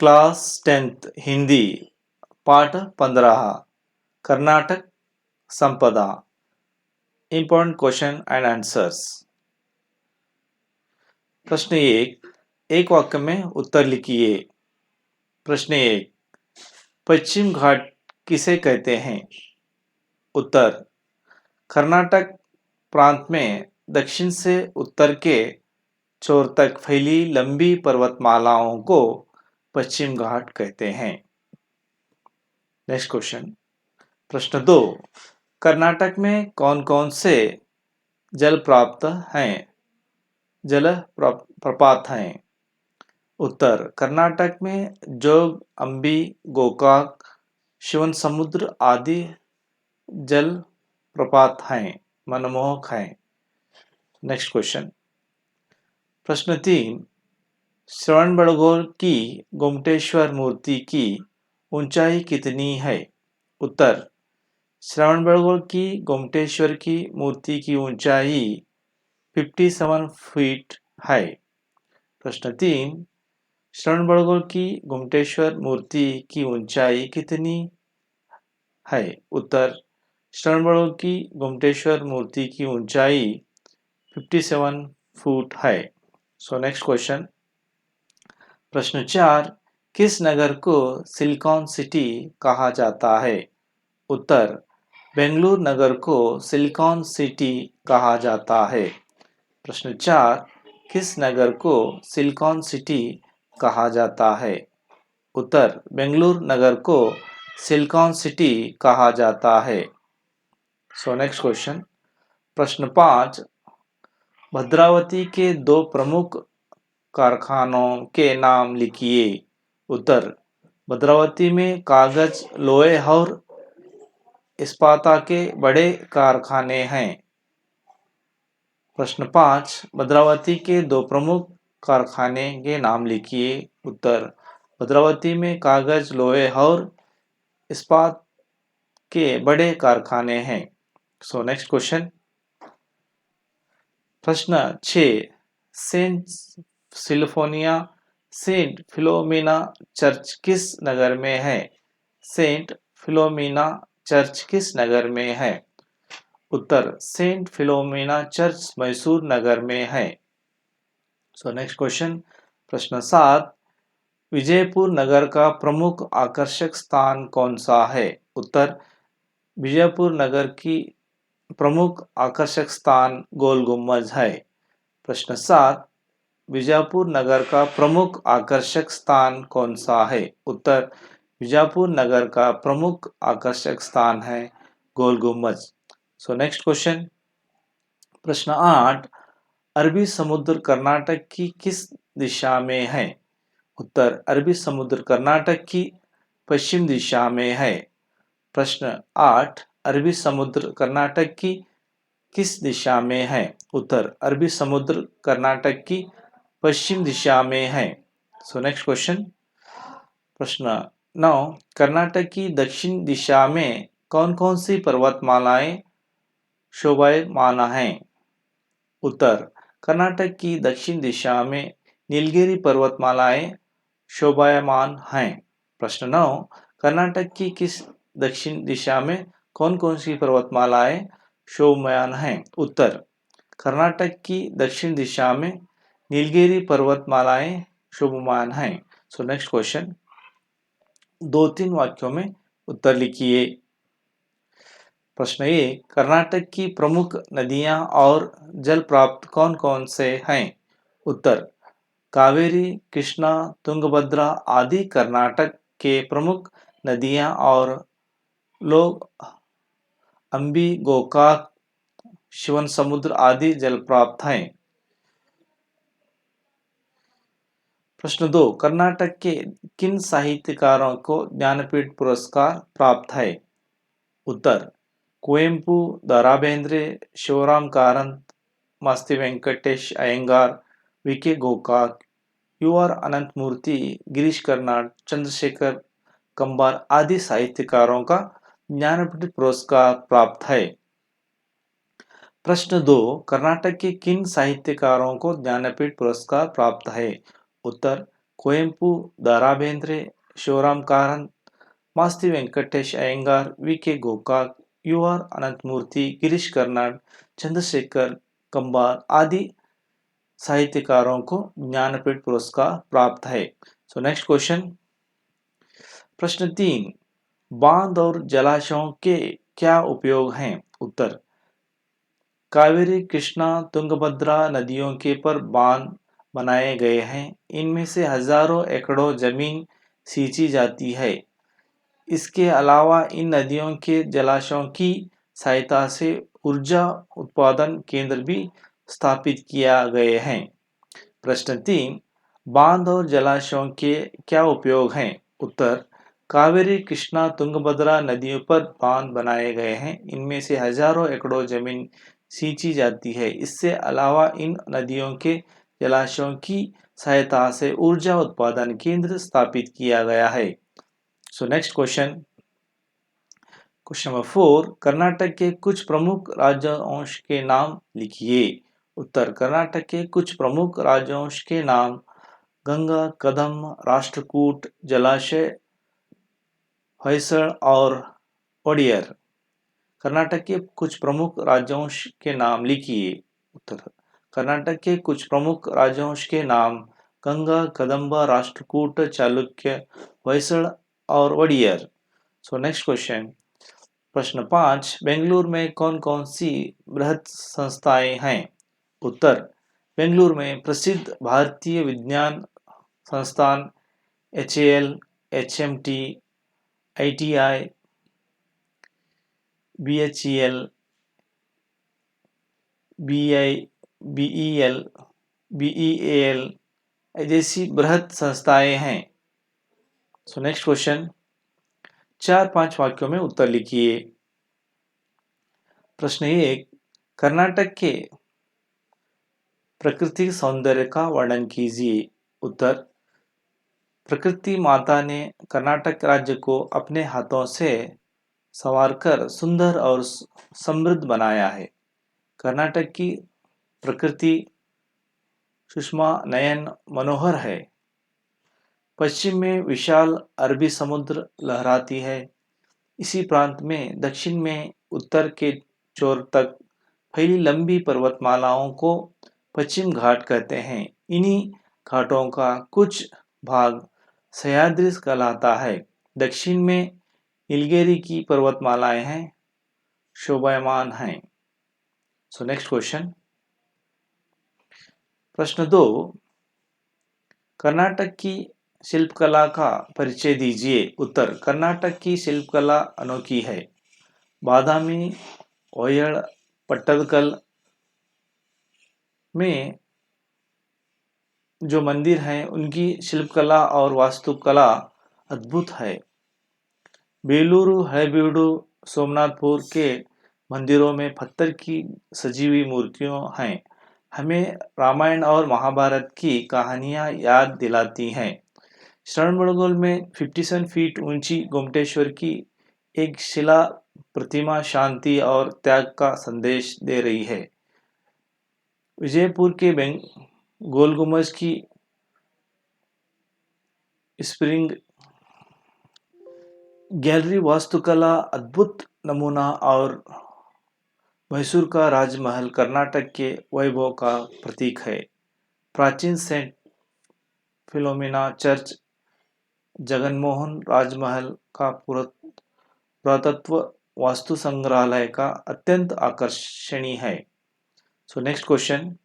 Class 10th Hindi पाठ 15 कर्नाटक संपदा important question and answers. प्रश्न एक वाक्य में उत्तर लिखिए। प्रश्न 1, पश्चिम घाट किसे कहते हैं? उत्तर, कर्नाटक प्रांत में दक्षिण से उत्तर के छोर तक फैली लंबी पर्वतमालाओं को पश्चिम घाट कहते हैं। Next question. प्रश्न 2, कर्नाटक में कौन कौन से प्रपात हैं? उत्तर, कर्नाटक में जोग, अंबी, गोकाक, शिवनसमुद्र आदि जल प्रपात हैं, मनमोहक हैं। Next question. प्रश्न 3, श्रवणबेळगोळ की गोमटेश्वर मूर्ति की ऊंचाई कितनी है? उत्तर, श्रवणबेळगोळ की गोमटेश्वर की मूर्ति की ऊंचाई 57 फीट है। प्रश्न 3, श्रवणबेळगोळ की गोमटेश्वर मूर्ति की ऊंचाई कितनी है? उत्तर, श्रवणबेळगोळ की गोमटेश्वर मूर्ति की ऊंचाई 57 फुट है। So next question. प्रश्न 4, किस नगर को सिलिकॉन सिटी कहा जाता है? उत्तर, बेंगलुरु नगर को सिलिकॉन सिटी कहा जाता है। प्रश्न 4, किस नगर को सिलिकॉन सिटी कहा जाता है? उत्तर, बेंगलुरु नगर को सिलिकॉन सिटी कहा जाता है। So next question. प्रश्न 5, भद्रावती के 2 प्रमुख कारखानों के नाम लिखिए। उत्तर, भद्रावती में कागज, लोहे और इस्पात के बड़े कारखाने हैं। प्रश्न 5, भद्रावती के 2 प्रमुख कारखाने के नाम लिखिए। उत्तर, भद्रावती में कागज, लोहे और इस्पात के बड़े कारखाने हैं। So next question. प्रश्न 6, सेंट फिलोमिना चर्च किस नगर में है? सेंट फिलोमिना चर्च किस नगर में है? उत्तर, सेंट फिलोमिना चर्च मैसूर नगर में है। So next question. प्रश्न 7, विजयपुर नगर का प्रमुख आकर्षक स्थान कौन सा है? उत्तर, विजयपुर नगर की प्रमुख आकर्षक स्थान गोल गुम्बज है। प्रश्न 7, विजयपुर नगर का प्रमुख आकर्षक स्थान कौन सा है? उत्तर, विजयपुर नगर का प्रमुख आकर्षक स्थान है गोल गुम्बज। So next question. प्रश्न 8, अरबी समुद्र कर्नाटक की किस दिशा में है? उत्तर, अरबी समुद्र कर्नाटक की पश्चिम दिशा में है। प्रश्न 8, अरबी समुद्र कर्नाटक की किस दिशा में है? उत्तर, अरबी समुद्र कर्नाटक की पश्चिम दिशा में है। So next question. प्रश्न 9, कर्नाटक की दक्षिण दिशा में कौन कौन सी पर्वतमालाएं शोभायमान हैं? उत्तर, कर्नाटक की दक्षिण दिशा में नीलगिरी पर्वतमालाएं शोभायमान हैं। प्रश्न 9, कर्नाटक की किस दक्षिण दिशा में कौन कौन सी पर्वतमालाएं शोभायमान हैं? उत्तर, कर्नाटक की दक्षिण दिशा में नीलगिरी पर्वतमालाएं शोभायमान हैं। So next question. 2-3 वाक्यों में उत्तर लिखिए। प्रश्न 1, कर्नाटक की प्रमुख नदियां और जल प्राप्त कौन कौन से हैं? उत्तर, कावेरी, कृष्णा, तुंगभद्रा आदि कर्नाटक के प्रमुख नदियां और लोग अंबी, गोकाक, शिवनसमुद्र आदि जल प्राप्त हैं। प्रश्न 2, कर्नाटक के किन साहित्यकारों को ज्ञानपीठ पुरस्कार प्राप्त है? उत्तर, कुवेंपु, द.रा. बेंद्रे, शिवराम कारंत, मास्ती वेंकटेश अयंगार, वी.के. गोकाक, यू.आर. अनंतमूर्ति, गिरीश कर्नाड, चंद्रशेखर कंबार आदि साहित्यकारों का ज्ञानपीठ पुरस्कार प्राप्त है। प्रश्न 2, कर्नाटक के किन साहित्यकारों को ज्ञानपीठ पुरस्कार प्राप्त है? उत्तर, ಕುವೆಂಪು, ದ ರಾ ಬೇಂದ್ರೆ, ಶಿವರಾಮ್ ಕಾರಂತ್, ಮಾಸ್ತಿ ವೆಂಕಟೇಶ್ ಅಯ್ಯಂಗಾರ್, ವಿ.ಕೆ. ಗೋಕಾಕ್, यू.आर. अनंतमूर्ति, गिरीश कर्नाड, चंद्रशेखर कंबार आदि साहित्यकारों को ज्ञानपीठ पुरस्कार प्राप्त है। सो नेक्स्ट क्वेश्चन, प्रश्न 3, बांध और जलाशयों के क्या उपयोग हैं? उत्तर, कावेरी, कृष्णा, तुंगभद्रा नदियों के पर बांध बनाए गए हैं। इनमें से हजारों एकड़ों जमीन सींची जाती है। इसके अलावा इन नदियों के जलाशयों की सहायता से ऊर्जा उत्पादन केंद्र भी स्थापित किया गए हैं। प्रश्न 3, बांध और जलाशयों के क्या उपयोग हैं? उत्तर, कावेरी, कृष्णा, तुंगभद्रा नदियों पर बांध बनाए गए हैं। इनमें से हजारों एकड़ों जमीन सींची जाती है। इससे अलावा इन नदियों के जलाशयों की सहायता से ऊर्जा उत्पादन केंद्र स्थापित किया गया है। So next question, question number 4, Karnataka के कुछ प्रमुख राजवंश के नाम लिखिए। उत्तर, कर्नाटक के कुछ प्रमुख राजवंश के नाम गंगा, कदम, राष्ट्रकूट, जलाशय, होयसळ और ओडियर। कर्नाटक के कुछ प्रमुख राजवंश के नाम लिखिए। उत्तर, कर्नाटक के कुछ प्रमुख राजवंश के नाम गंगा, कदंबा, राष्ट्रकूट, चालुक्य, होयसळ और ओडियर। सो नेक्स्ट क्वेश्चन, प्रश्न 5, बेंगलुरु में कौन कौन सी बृहत संस्थाएं हैं? उत्तर, बेंगलुरु में प्रसिद्ध भारतीय विज्ञान संस्थान HAL, HMT, ITI, BHEL, BEL, BEAL जैसी बृहत संस्थाएं हैं। सो नेक्स्ट क्वेश्चन, 4-5 वाक्यों में उत्तर लिखिए। प्रश्न 1, कर्नाटक के प्राकृतिक सौंदर्य का वर्णन कीजिए। उत्तर, प्रकृति माता ने कर्नाटक राज्य को अपने हाथों से संवारकर सुंदर और समृद्ध बनाया है। कर्नाटक की प्रकृति सुषमा नयन मनोहर है। पश्चिम में विशाल अरबी समुद्र लहराती है। इसी प्रांत में दक्षिण में उत्तर के छोर तक फैली लंबी पर्वतमालाओं को पश्चिम घाट कहते हैं। इन्हीं घाटों का कुछ भाग सह्याद्री कहलाता है। दक्षिण में नीलगिरी की पर्वतमालाएं हैं, शोभायमान हैं। सो नेक्स्ट क्वेश्चन, प्रश्न 2, कर्नाटक की शिल्पकला का परिचय दीजिए। उत्तर, कर्नाटक की शिल्पकला अनोखी है। बादामी, ओयड़, पट्टदकल में जो मंदिर हैं उनकी शिल्पकला और वास्तुकला अद्भुत है। बेलूरू, हलेबीडु, सोमनाथपुर के मंदिरों में पत्थर की सजी हुई मूर्तियां हैं। हमें रामायण और महाभारत की कहानियां याद दिलाती हैं। श्रवणबेळगोल में 57 फीट ऊंची गोमटेश्वर की एक शिला प्रतिमा शांति और त्याग का संदेश दे रही है। विजयपुर के गोल गुंबज की स्प्रिंग गैलरी वास्तुकला अद्भुत नमूना और मैसूर का राजमहल कर्नाटक के वैभव का प्रतीक है। प्राचीन सेंट फिलोमिना चर्च जगनमोहन राजमहल का पुरातत्व वास्तु संग्रहालय का अत्यंत आकर्षणीय है। सो नेक्स्ट क्वेश्चन,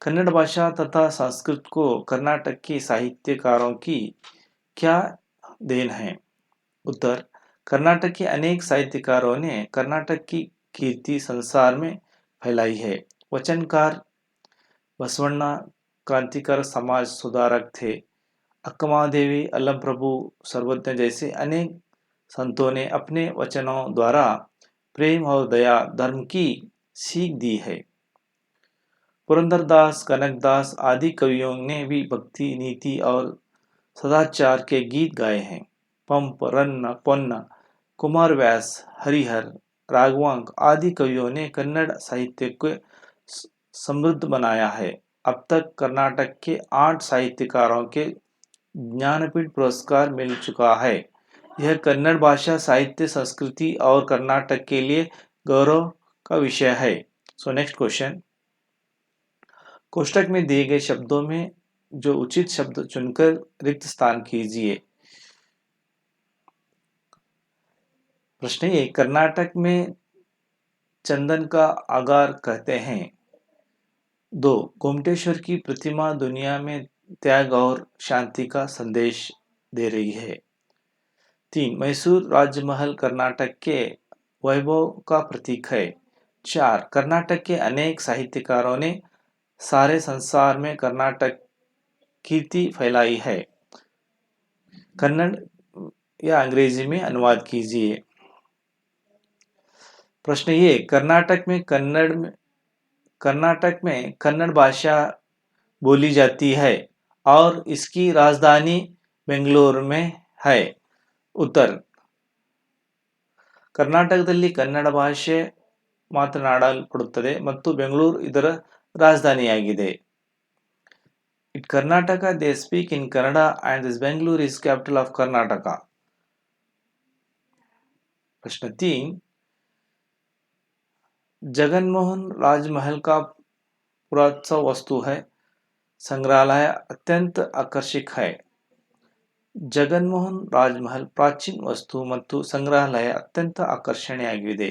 कन्नड़ भाषा तथा संस्कृत को कर्नाटक के साहित्यकारों की क्या देन है? उत्तर, कर्नाटक के अनेक साहित्यकारों ने कर्नाटक की कीर्ति संसार में फैलाई है। वचनकार बसवण्णा क्रांतिकार समाज सुधारक थे। अक्कमादेवी, अलमप्रभु, सर्वज्ञ जैसे अनेक संतों ने अपने वचनों द्वारा प्रेम और दया धर्म की सीख दी है। पुरंदरदास, कनकदास आदि कवियों ने भी भक्ति, नीति और सदाचार के गीत गाए हैं। पंप, रन्न, पोन्न, कुमार व्यास, हरिहर, राघवांक आदि कवियों ने कन्नड़ साहित्य को समृद्ध बनाया है। अब तक कर्नाटक के 8 साहित्यकारों के ज्ञानपीठ पुरस्कार मिल चुका है। यह कन्नड़ भाषा, साहित्य, संस्कृति और कर्नाटक के लिए गौरव का विषय है। सो नेक्स्ट क्वेश्चन, कोष्टक में दिए गए शब्दों में जो उचित शब्द चुनकर रिक्त स्थान कीजिए। प्रश्न 1, कर्नाटक में चंदन का आगार कहते हैं। 2, गोमटेश्वर की प्रतिमा दुनिया में त्याग और शांति का संदेश दे रही है। 3, मैसूर राजमहल कर्नाटक के वैभव का प्रतीक है। 4, कर्नाटक के अनेक साहित्यकारों ने सारे संसार में कर्नाटक कीर्ति फैलाई है। कन्नड़ या अंग्रेजी में अनुवाद कीजिए। प्रश्न 1, कर्नाटक में कन्नड़ भाषा बोली जाती है और इसकी राजधानी बेंगलुरु में है। उत्तर, ಕರ್ನಾಟಕದಲ್ಲಿ ಕನ್ನಡ ಭಾಷೆ ಮಾತನಾಡಲ್ಪಡುತ್ತದೆ ಮತ್ತು ಬೆಂಗಳೂರು ಇದರ ರಾಜಧಾನಿಯಾಗಿದೆ. In Karnataka, they speak in Kannada and this Bangalore is capital of Karnataka. प्रश्न 3, जगनमोहन राजमहल का पुरातत्व वस्तु है, संग्रहालय अत्यंत आकर्षक है. ಜಗನ್ಮೋಹನ್ ರಾಜಮಹಲ್ ಪ್ರಾಚೀನ ವಸ್ತು ಮತ್ತು ಸಂಗ್ರಹಾಲಯ ಅತ್ಯಂತ ಆಕರ್ಷಣೀಯವಾಗಿದೆ.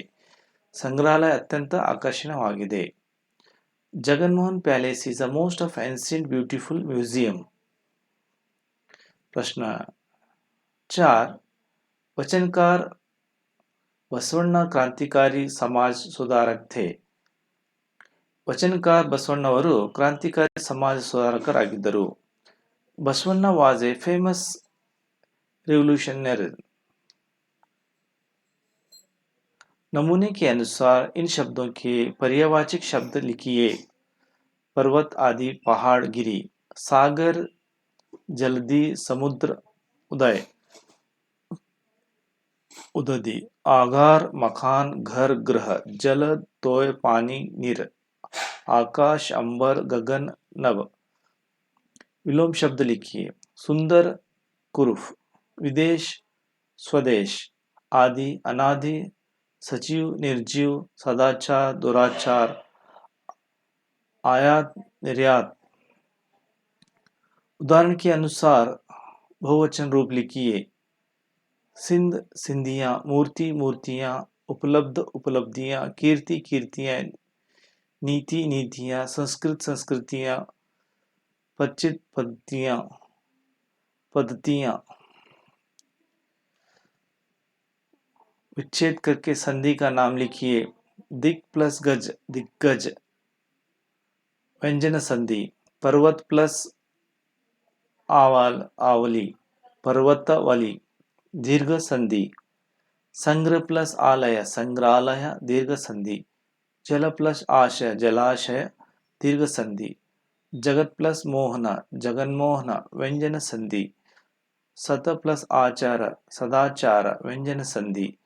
Jaganmohan palace is the most of ancient beautiful museum. प्रश्न 4, वचनकार बसवಣ್ಣ क्रांतिकारी समाज सुधारक थे. ವಚನಕಾರ ಬಸವಣ್ಣವರು ಕ್ರಾಂತಿಕಾರಿ ಸಮಾಜ ಸುಧಾರಕರಾಗಿದ್ದರು. Basavanna was a famous revolutionary. नमूने के अनुसार इन शब्दों के पर्यायवाचक शब्द लिखिए. पर्वत, आदि, पहाड़, गिरी. सागर, जलधि, समुद्र, उदय, उदधि. आगार, मकान, घर, ग्रह. जल, तोय, पानी, नीर. आकाश, अंबर, गगन, नभ. विलोम शब्द लिखिए. सुंदर, कुरूफ. विदेश, स्वदेश. आदि, अनादि, सजीव, निर्जीव. सदाचार, दुराचार. आयात, निर्यात. उदाहरण के अनुसार बहुवचन रूप लिखिए. सिंध, सिंधियां. मूर्ति, मूर्तियां. उपलब्ध, उपलब्धियां. कीर्ति, कीर्तियां. नीति, नीतियां. संस्कृत, संस्कृतियां. पचित, पद्धतियां. पद्धतियां. विच्छेद करके संधि का नाम लिखिए. दिक प्लस गज, दिग्गज. व्यंजन संधि. पर्वत प्लस आवाल, आवली. पर्वतवली. दीर्घ संधि. संग्रह प्लस आलय, संग्रहालय. दीर्घ संधि. जल प्लस आशय, जलाशय. दीर्घ संधि. जगत प्लस मोहन, जगन्मोहन. व्यंजन संधि. सत प्लस आचार, सदाचार. व्यंजन संधि.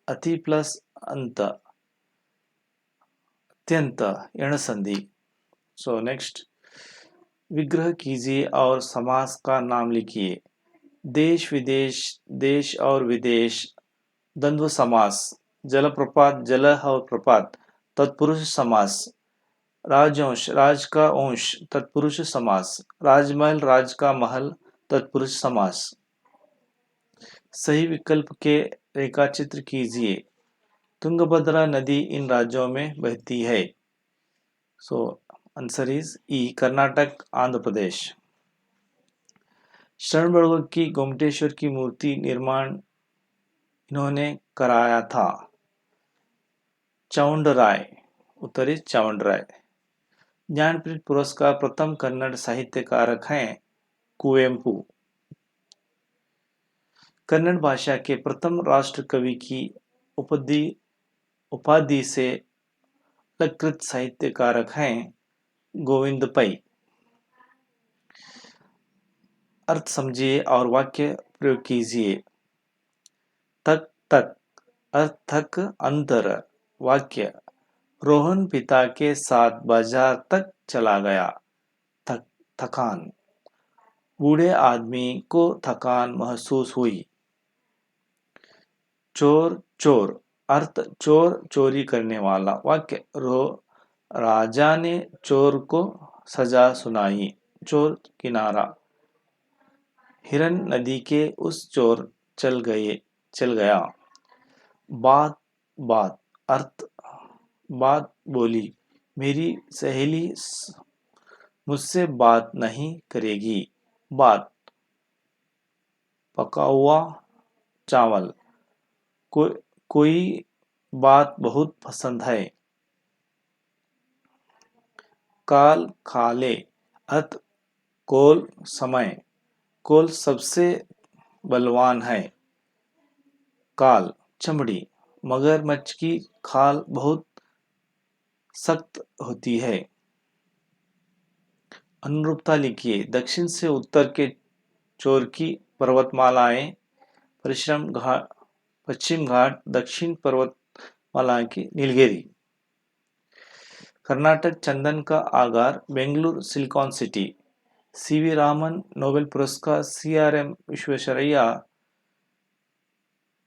अति प्लस अंत, अत्यंत. यण संधि. सो नेक्स्ट, विग्रह कीजिए और समास का नाम लिखिए. देश, विदेश. देश और विदेश. द्वंद्व समास. जलप्रपात, जल और प्रपात. तत्पुरुष समास. राजवंश, राज का अंश. तत्पुरुष समास. राजमहल, राज का महल. तत्पुरुष समास. सही विकल्प के रेखाचित्र कीजिए. तुंगभद्रा नदी इन राज्यों में बहती है. सो आंसर इज ई, कर्नाटक, आंध्र प्रदेश. शरणबड़गों की गोमटेश्वर की मूर्ति निर्माण इन्होंने कराया था. चाउंडराय. उत्तर इज चाउंडराय. ज्ञानपीठ पुरस्कार प्रथम कन्नड़ साहित्यकारक हैं कुवेंपु. कन्नड़ भाषा के प्रथम राष्ट्र कवि की उपाधि से अलंकृत साहित्यकारक हैं गोविंद पै. अर्थ समझिए और वाक्य प्रयोग कीजिए. तक तक. अर्थ तक, अंतर. वाक्य, रोहन पिता के साथ बाजार तक चला गया. थकान। बूढ़े आदमी को थकान महसूस हुई। चोर चोर अर्थ चोर चोरी करने वाला। वाक्य राजा ने चोर को सजा सुनाई। चोर किनारा। हिरन नदी के उस चोर चल गया। बात बात अर्थ बात बोली। मेरी सहेली मुझसे बात नहीं करेगी। बात पका हुआ चावल। कोई बात बहुत पसंद है। काल खाले अर्थ कोल समय। कोल सबसे बलवान है। काल चमड़ी। मगरमच्छ की खाल बहुत सख्त होती है। अनुरूपता लिखिए। दक्षिण से उत्तर के चोर की पर्वतमालाएं पश्चिम घाट दक्षिण पर्वतमाला की नीलगिरी। कर्नाटक चंदन का आगार Bengaluru silicon city. CV Raman Nobel पुरस्कार। सीआरएम विश्वेश्वरैया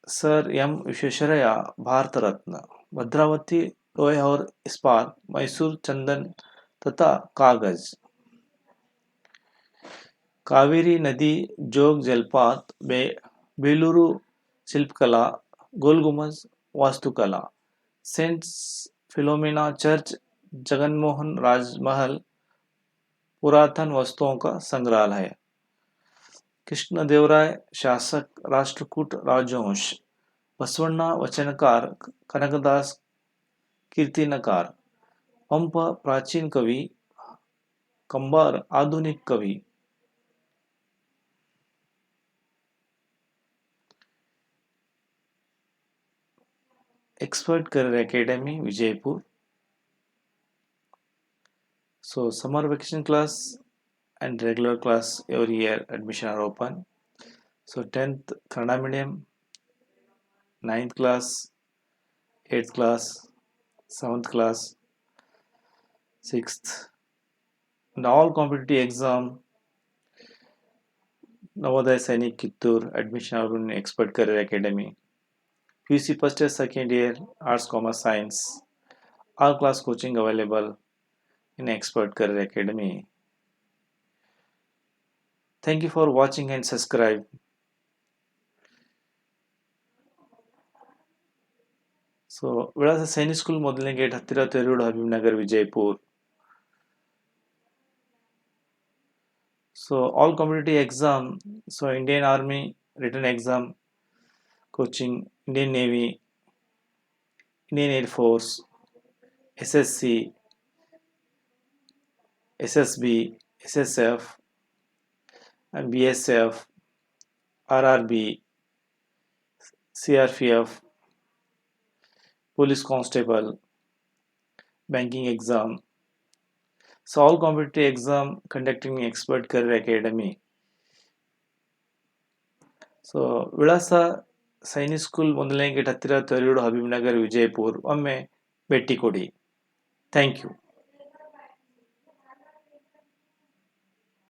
सर एम विश्वेश्वरैया भारत रत्न। भद्रावती लोहे और इस्पात। मैसूर चंदन तथा कागज। कावेरी नदी जोग जलपात। बेलूरू शिल्पकला। गोलगुमज वास्तुकला। सेंट फिलोमिना चर्च जगनमोहन राजमहल पुरातन वस्तुओं का संग्रहालय है। कृष्णदेवराय शासक राष्ट्रकूट राजवंश। बसवण्ण वचनकार कनकदास कीर्तनकार। पंप प्राचीन कवि कंबार आधुनिक कवि। Expert career academy Vijaypur. So summer vacation class and regular class every year admission are open. So 10th Kannada medium, 9th class, 8th class, 7th class, 6th, and all competitive exam. Navodaya Sainik Kittur admission are in Expert Career Academy. PUC first year, second year, Arts, Commerce, Science. All class coaching available in Expert Career Academy. Thank you for watching and subscribe. So ವಿಳಾಸ Sainik school ಮೊದಲನೇ gate ಹತ್ತಿರ ತೆರೂರು Habibnagar Vijayapura. So all competitive exam, so Indian Army written exam coaching, Indian Navy, Indian Air Force, SSC, SSB, SSF, and BSF, RRB, CRPF, Police Constable, banking exam. So all competitive exam conducting in Expert Career Academy. So ವಿಳಾಸ Sainik school ಮೊದಲನೇ gate ಹತ್ತಿರ ತೆರೂರು ಹಬೀಬ್ನಗರ್ ವಿಜಯಪುರ್. ಒಮ್ಮೆ ಭೇಟಿ ಕೊಡಿ. Thank you.